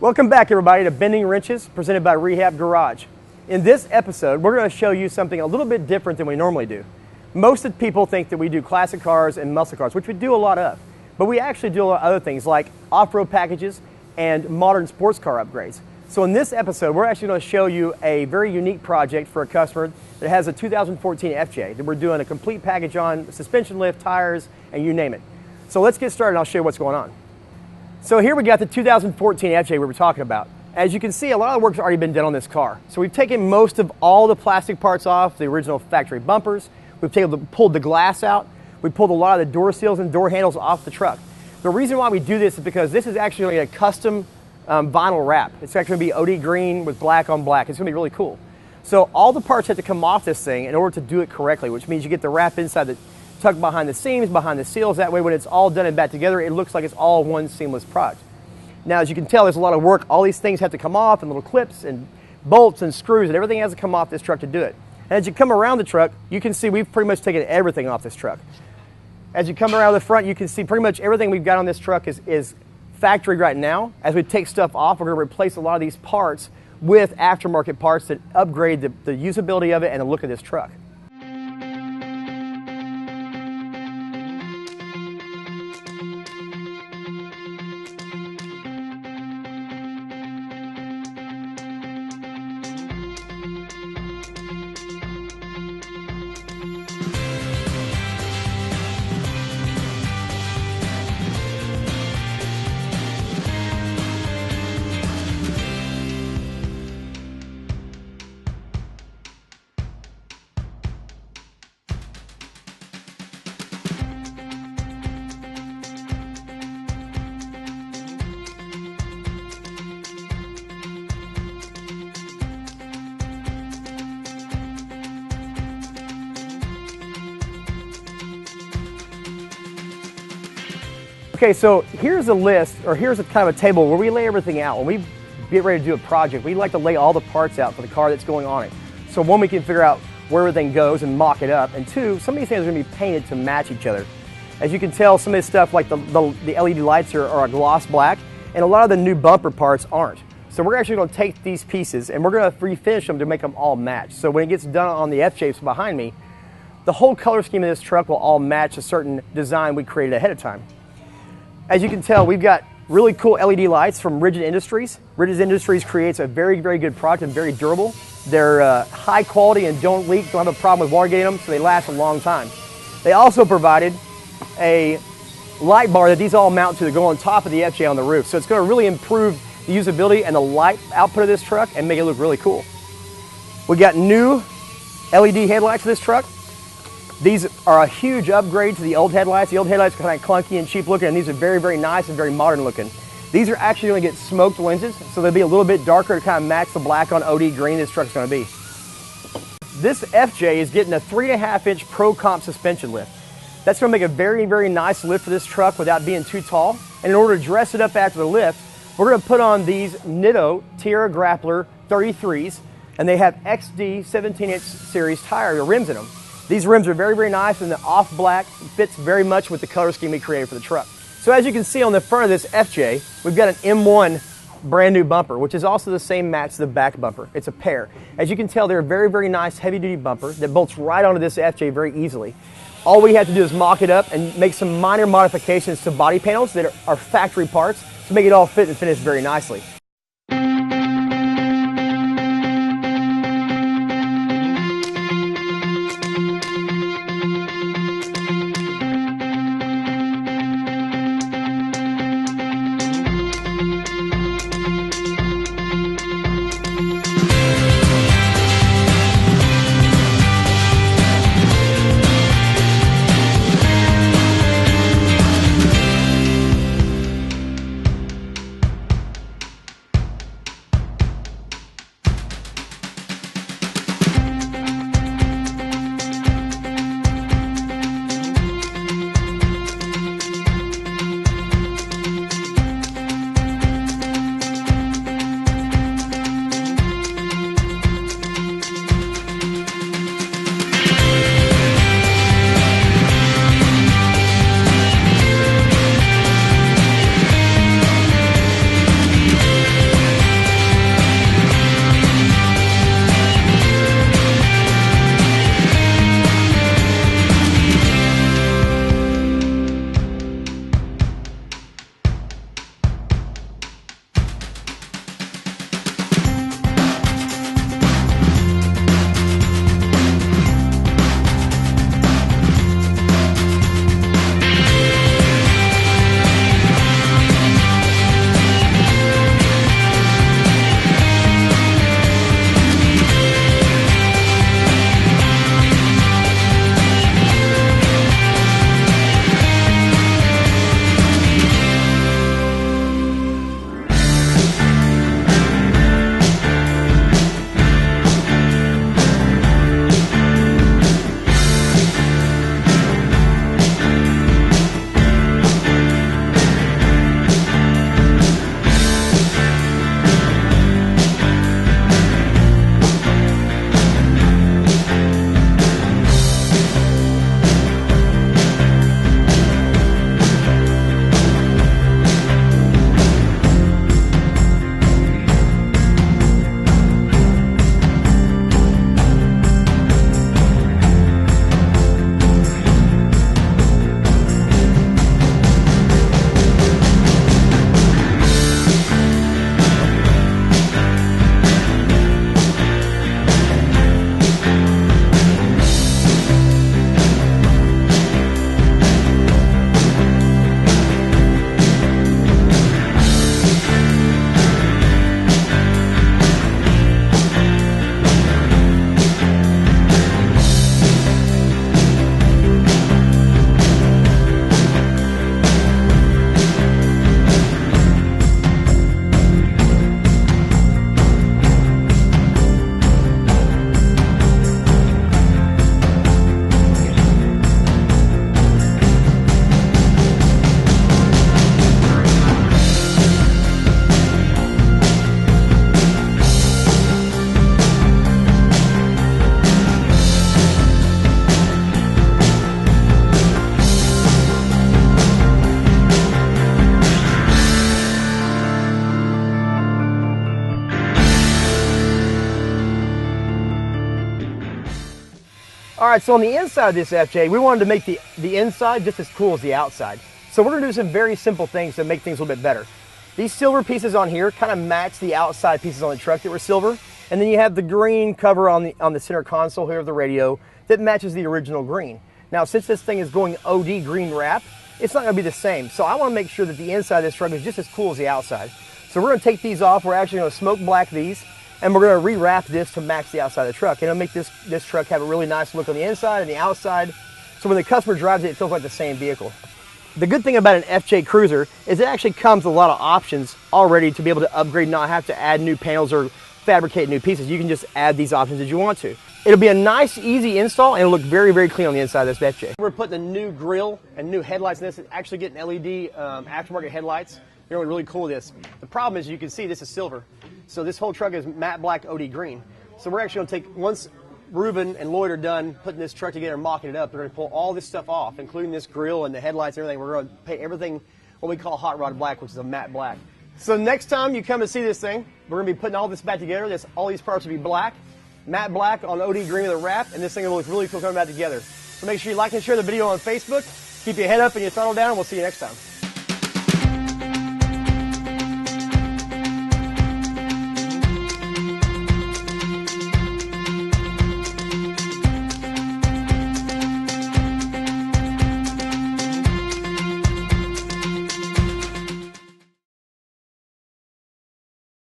Welcome back, everybody, to Bending Wrenches, presented by Rehab Garage. In this episode, we're going to show you something a little bit different than we normally do. Most of the people think that we do classic cars and muscle cars, which we do a lot of, but we actually do a lot of other things like off-road packages and modern sports car upgrades. So in this episode, we're actually going to show you a very unique project for a customer that has a 2014 FJ that we're doing a complete package on, suspension lift, tires, and you name it. So let's get started and I'll show you what's going on. So here we got the 2014 FJ we were talking about. As you can see, a lot of the work's already been done on this car. So we've taken most of all the plastic parts off, the original factory bumpers. We've pulled the glass out. We pulled a lot of the door seals and door handles off the truck. The reason why we do this is because this is actually a custom vinyl wrap. It's actually going to be OD green with black on black. It's going to be really cool. So all the parts have to come off this thing in order to do it correctly, which means you get the wrap inside the tucked behind the seams, behind the seals. That way when it's all done and back together, it looks like it's all one seamless product. Now, as you can tell, there's a lot of work. All these things have to come off, and little clips and bolts and screws, and everything has to come off this truck to do it. And as you come around the truck, you can see we've pretty much taken everything off this truck. As you come around the front, you can see pretty much everything we've got on this truck is factory right now. As we take stuff off, we're going to replace a lot of these parts with aftermarket parts that upgrade the usability of it and the look of this truck. Okay, so here's a list, or here's a kind of a table where we lay everything out. When we get ready to do a project, we like to lay all the parts out for the car that's going on it. So one, we can figure out where everything goes and mock it up, and two, some of these things are going to be painted to match each other. As you can tell, some of this stuff like the LED lights are a gloss black, and a lot of the new bumper parts aren't. So we're actually going to take these pieces and we're going to refinish them to make them all match. So when it gets done on the F-shapes behind me, the whole color scheme of this truck will all match a certain design we created ahead of time. As you can tell, we've got really cool LED lights from Rigid Industries. Rigid Industries creates a very, very good product and very durable. They're high quality and don't leak, don't have a problem with water getting them, so they last a long time. They also provided a light bar that these all mount to go on top of the FJ on the roof. So it's going to really improve the usability and the light output of this truck and make it look really cool. We got new LED headlights for this truck. These are a huge upgrade to the old headlights. The old headlights are kind of clunky and cheap looking, and these are very, very nice and very modern looking. These are actually going to get smoked lenses, so they'll be a little bit darker to kind of match the black on OD green this truck's going to be. This FJ is getting a 3.5-inch Pro Comp suspension lift. That's going to make a very, very nice lift for this truck without being too tall. And in order to dress it up after the lift, we're going to put on these Nitto Terra Grappler 33s, and they have XD 17-inch series tire rims in them. These rims are very, very nice, and the off black fits very much with the color scheme we created for the truck. So as you can see on the front of this FJ, we've got an M1 brand new bumper, which is also the same match as the back bumper. It's a pair. As you can tell, they're a very, very nice heavy duty bumper that bolts right onto this FJ very easily. All we have to do is mock it up and make some minor modifications to body panels that are factory parts to make it all fit and finish very nicely. All right, so on the inside of this FJ, we wanted to make the inside just as cool as the outside. So we're gonna do some very simple things to make things a little bit better. These silver pieces on here kind of match the outside pieces on the truck that were silver. And then you have the green cover on the center console here of the radio that matches the original green. Now, since this thing is going OD green wrap, it's not gonna be the same. So I wanna make sure that the inside of this truck is just as cool as the outside. So we're gonna take these off. We're actually gonna smoke black these, and we're gonna re-wrap this to match the outside of the truck. And it'll make this truck have a really nice look on the inside and the outside. So when the customer drives it, it feels like the same vehicle. The good thing about an FJ Cruiser is it actually comes with a lot of options already to be able to upgrade, not have to add new panels or fabricate new pieces. You can just add these options as you want to. It'll be a nice, easy install, and it'll look very, very clean on the inside of this FJ. We're putting a new grille and new headlights in this. It's actually getting LED aftermarket headlights. They're really cool with this. The problem is, you can see this is silver. So this whole truck is matte black OD green. So we're actually gonna take, once Ruben and Lloyd are done putting this truck together and mocking it up, they're gonna pull all this stuff off, including this grille and the headlights and everything. We're gonna paint everything what we call hot rod black, which is a matte black. So next time you come and see this thing, we're gonna be putting all this back together. All these parts will be black, matte black on OD green with a wrap, and this thing will look really cool coming back together. So make sure you like and share the video on Facebook. Keep your head up and your throttle down, and we'll see you next time.